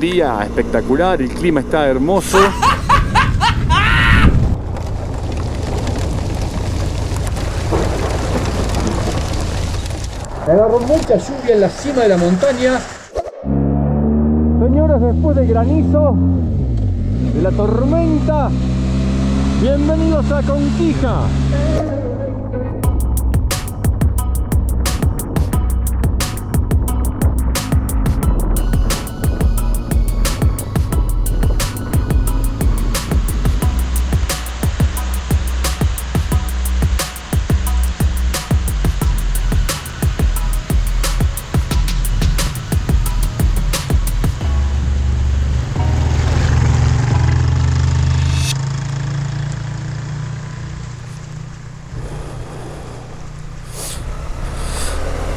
día espectacular, el clima está hermoso. Agarró mucha lluvia en la cima de la montaña. Señores, después del granizo, de la tormenta, bienvenidos a Conquija.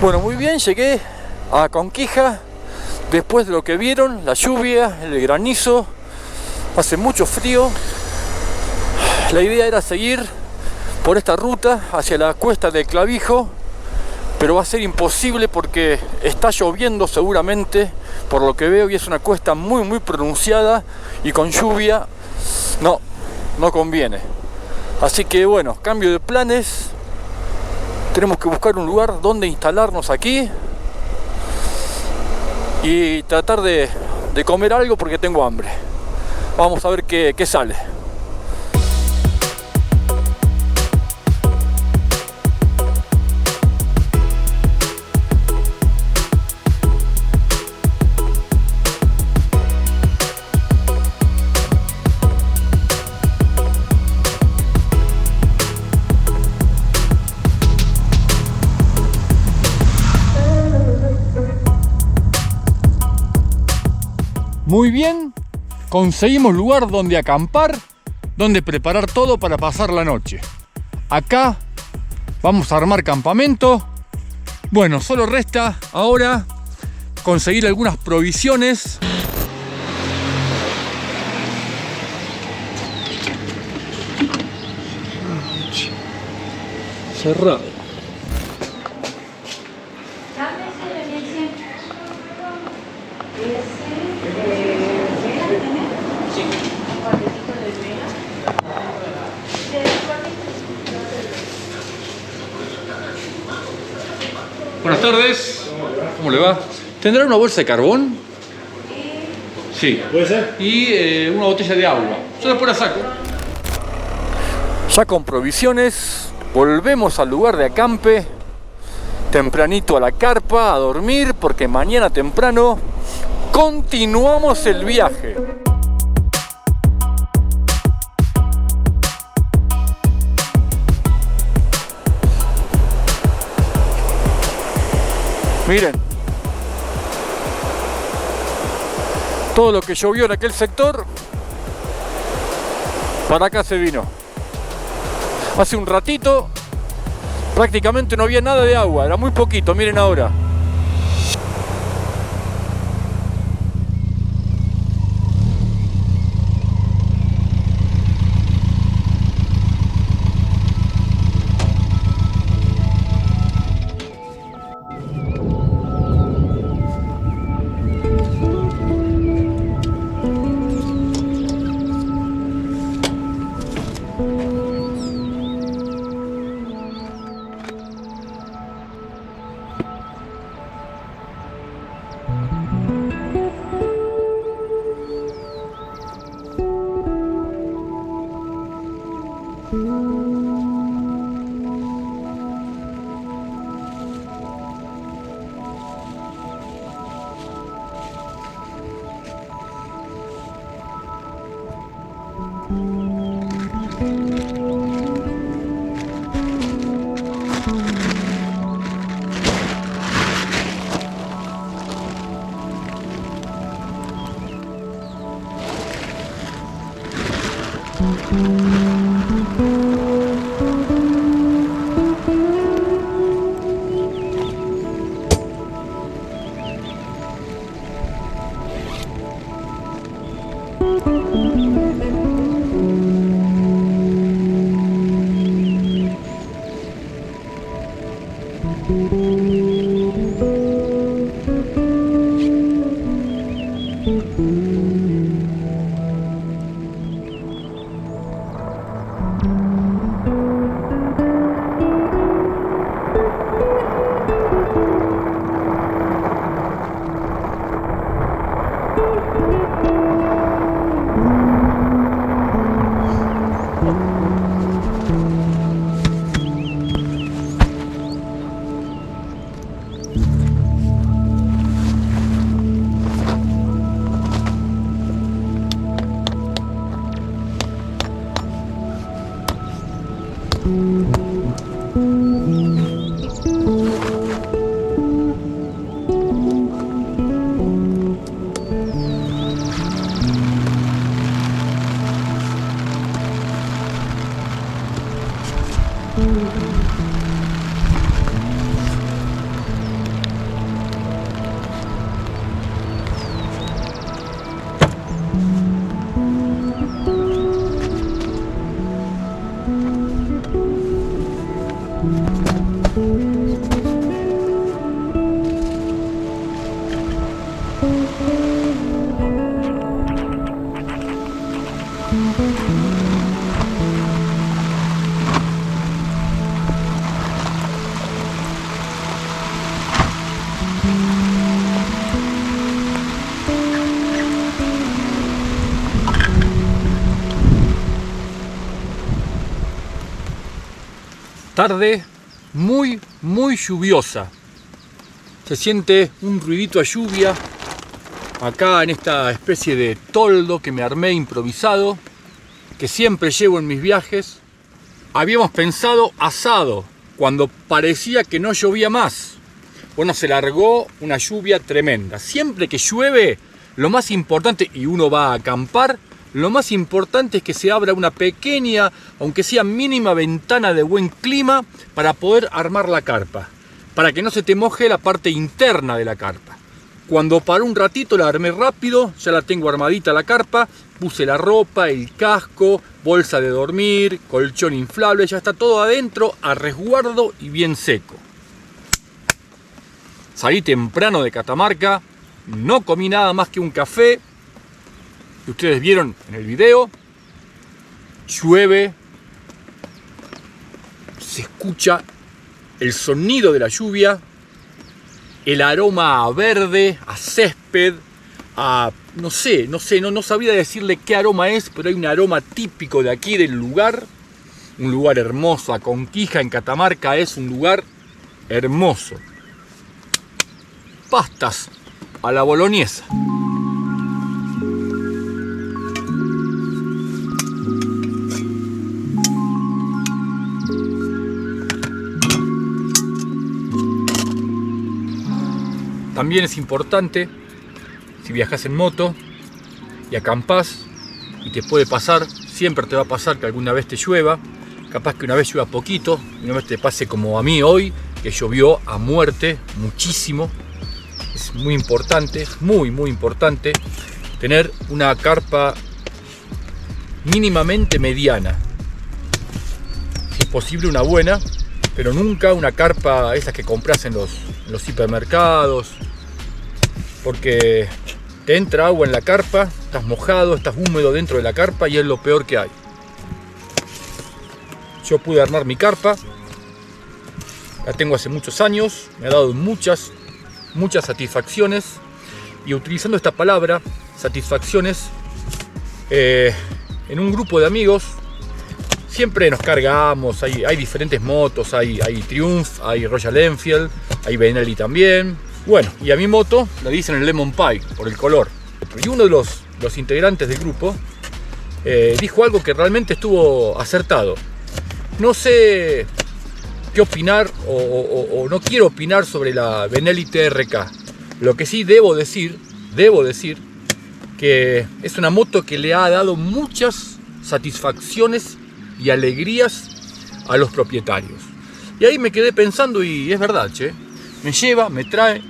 Bueno, muy bien, llegué a Conquija después de lo que vieron, la lluvia, el granizo, hace mucho frío. La idea era seguir por esta ruta hacia la cuesta del Clavijo, pero va a ser imposible porque está lloviendo seguramente, por lo que veo, y es una cuesta muy pronunciada, y con lluvia no conviene. Así que bueno, cambio de planes. Tenemos que buscar un lugar donde instalarnos aquí y tratar de comer algo porque tengo hambre. Vamos a ver qué sale. Muy bien, conseguimos lugar donde acampar, donde preparar todo para pasar la noche. Acá vamos a armar campamento. Bueno, solo resta ahora conseguir algunas provisiones. Cerrado. Buenas tardes, ¿cómo le va? ¿Tendrá una bolsa de carbón? Sí. ¿Puede ser? Y una botella de agua. Yo después la saco. Ya con provisiones, volvemos al lugar de acampe, tempranito a la carpa, a dormir, porque mañana temprano continuamos el viaje. Miren, todo lo que llovió en aquel sector, para acá se vino. Hace un ratito prácticamente no había nada de agua, era muy poquito, miren ahora. Tarde muy lluviosa. Se siente un ruidito a lluvia acá en esta especie de toldo que me armé improvisado, que siempre llevo en mis viajes. Habíamos pensado asado cuando parecía que no llovía más. Bueno, se largó una lluvia tremenda. Siempre que llueve, lo más importante, y uno va a acampar, lo más importante es que se abra una pequeña, aunque sea mínima, ventana de buen clima para poder armar la carpa, para que no se te moje la parte interna de la carpa. Cuando paró un ratito la armé rápido, ya la tengo armadita la carpa, puse la ropa, el casco, bolsa de dormir, colchón inflable, ya está todo adentro, a resguardo y bien seco. Salí temprano de Catamarca, no comí nada más que un café, que ustedes vieron en el video. Llueve, se escucha el sonido de la lluvia, el aroma a verde, a césped, a no sabría decirle qué aroma es, pero hay un aroma típico de aquí del lugar, un lugar hermoso. Aconquija en Catamarca es un lugar hermoso. Pastas a la boloñesa. También es importante, si viajas en moto y acampás, y te puede pasar, siempre te va a pasar que alguna vez te llueva, capaz que una vez llueva poquito, y una vez te pase como a mí hoy, que llovió a muerte, muchísimo. Es muy importante, muy importante, tener una carpa mínimamente mediana. Si es posible una buena, pero nunca una carpa esas que compras en los hipermercados, porque te entra agua en la carpa, estás mojado, estás húmedo dentro de la carpa y es lo peor que hay. Yo pude armar mi carpa, la tengo hace muchos años, me ha dado muchas satisfacciones, y utilizando esta palabra, satisfacciones, en un grupo de amigos siempre nos cargamos, hay diferentes motos, hay Triumph, hay Royal Enfield, hay Benelli también. Bueno, y a mi moto le dicen el Lemon Pie por el color. Y uno de los integrantes del grupo dijo algo que realmente estuvo acertado. No sé qué opinar o no quiero opinar sobre la Benelli TRK. Lo que sí debo decir que es una moto que le ha dado muchas satisfacciones y alegrías a los propietarios. Y ahí me quedé pensando, y es verdad, me lleva, me trae,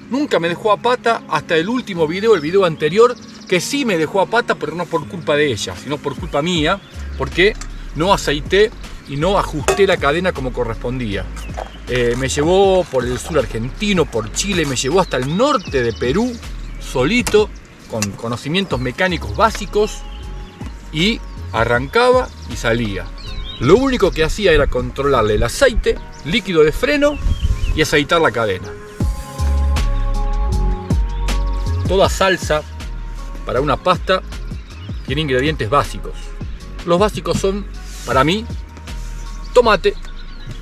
nunca me dejó a pata hasta el último video, el video anterior, que sí me dejó a pata, pero no por culpa de ella, sino por culpa mía, porque no aceité y no ajusté la cadena como correspondía. Me llevó por el sur argentino, por Chile, me llevó hasta el norte de Perú, solito, con conocimientos mecánicos básicos, y arrancaba y salía. Lo único que hacía era controlarle el aceite, líquido de freno y aceitar la cadena. Toda salsa para una pasta tiene ingredientes básicos. Los básicos son, para mí, tomate,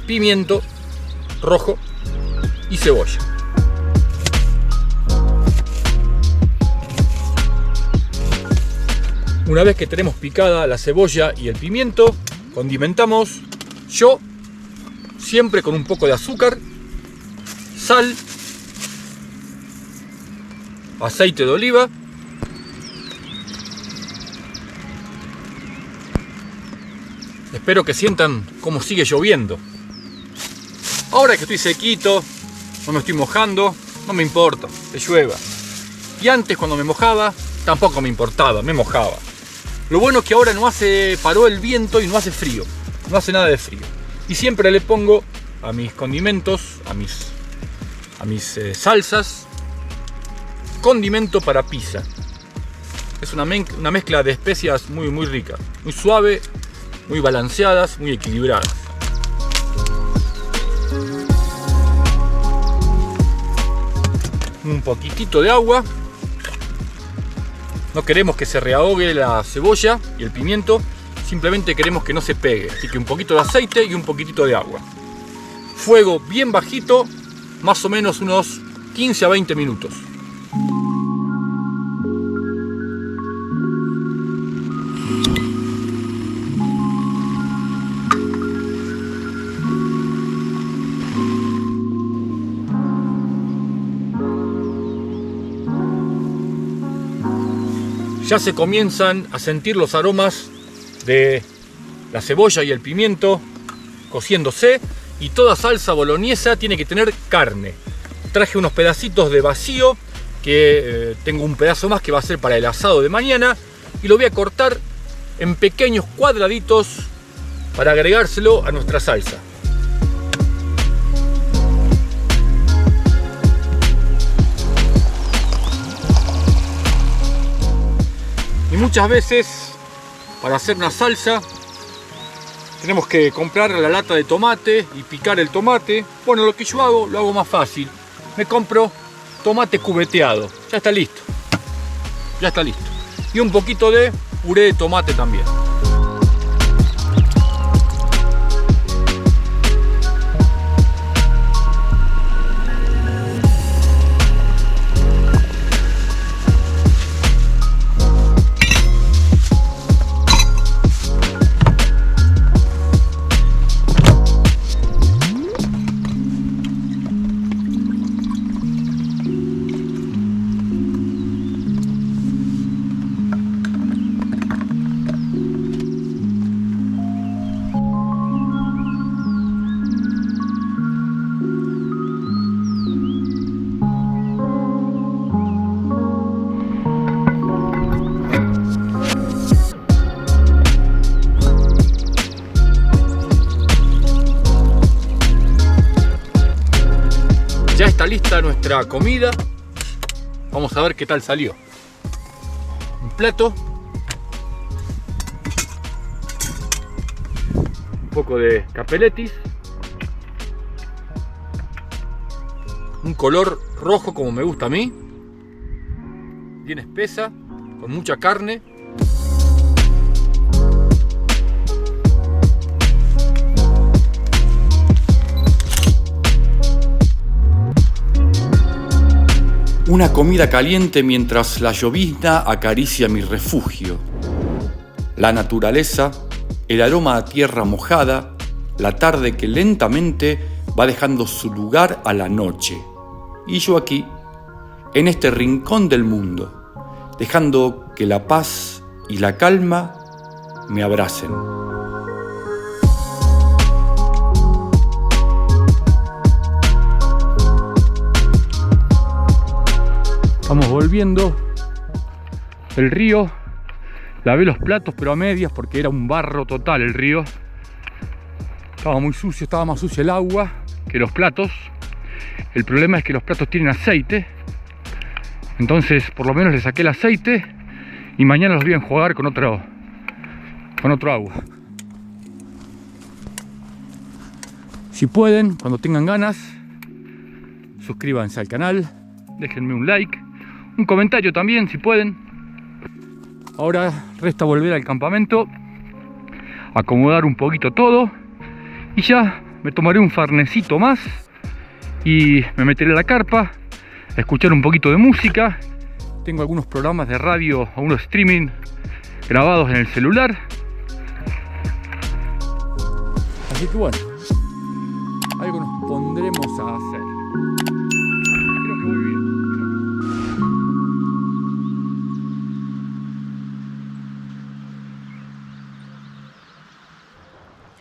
pimiento rojo y cebolla. Una vez que tenemos picada la cebolla y el pimiento, condimentamos. Yo siempre con un poco de azúcar, sal, aceite de oliva, espero que sientan cómo sigue lloviendo. Ahora que estoy sequito, no me estoy mojando, no me importa que llueva. Y antes, cuando me mojaba, tampoco me importaba, me mojaba. Lo bueno es que ahora paró el viento y no hace frío, no hace nada de frío. Y siempre le pongo a mis condimentos, a mis salsas, condimento para pizza. Es una mezcla de especias muy rica, muy suave, muy balanceadas, muy equilibradas. Un poquitito de agua. No queremos que se reahogue la cebolla y el pimiento, simplemente queremos que no se pegue. Así que un poquito de aceite y un poquitito de agua. Fuego bien bajito, más o menos unos 15 a 20 minutos. Ya se comienzan a sentir los aromas de la cebolla y el pimiento cociéndose, y toda salsa boloñesa tiene que tener carne. Traje unos pedacitos de vacío, que tengo un pedazo más que va a ser para el asado de mañana, y lo voy a cortar en pequeños cuadraditos para agregárselo a nuestra salsa. Y muchas veces, para hacer una salsa, tenemos que comprar la lata de tomate y picar el tomate. Bueno, lo que yo hago, lo hago más fácil. Me compro tomate cubeteado. Ya está listo. Ya está listo. Y un poquito de puré de tomate también. Ya está lista nuestra comida. Vamos a ver qué tal salió. Un plato. Un poco de capeletis. Un color rojo como me gusta a mí. Bien espesa, con mucha carne. Una comida caliente mientras la llovizna acaricia mi refugio. La naturaleza, el aroma a tierra mojada, la tarde que lentamente va dejando su lugar a la noche. Y yo aquí, en este rincón del mundo, dejando que la paz y la calma me abracen. Estamos volviendo el río. Lavé los platos pero a medias porque era un barro total el río. Estaba muy sucio, estaba más sucio el agua que los platos. El problema es que los platos tienen aceite. Entonces por lo menos le saqué el aceite y mañana los voy a enjuagar con otro agua. Si pueden, cuando tengan ganas, suscríbanse al canal, déjenme un like, un comentario también si pueden. Ahora resta volver al campamento, acomodar un poquito todo y ya me tomaré un farnecito más y me meteré a la carpa, a escuchar un poquito de música. Tengo algunos programas de radio, algunos streaming grabados en el celular. Así que bueno, algo nos pondremos a hacer. Creo que voy bien.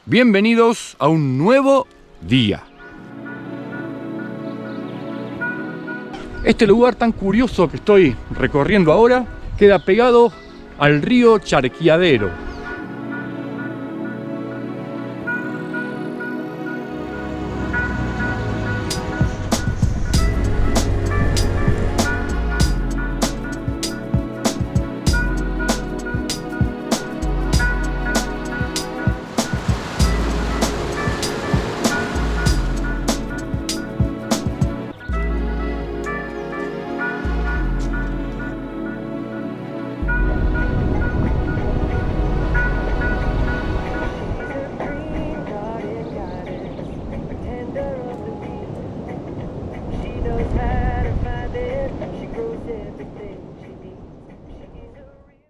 Bienvenidos a un nuevo día. Este lugar tan curioso que estoy recorriendo ahora queda pegado al río Charqueadero.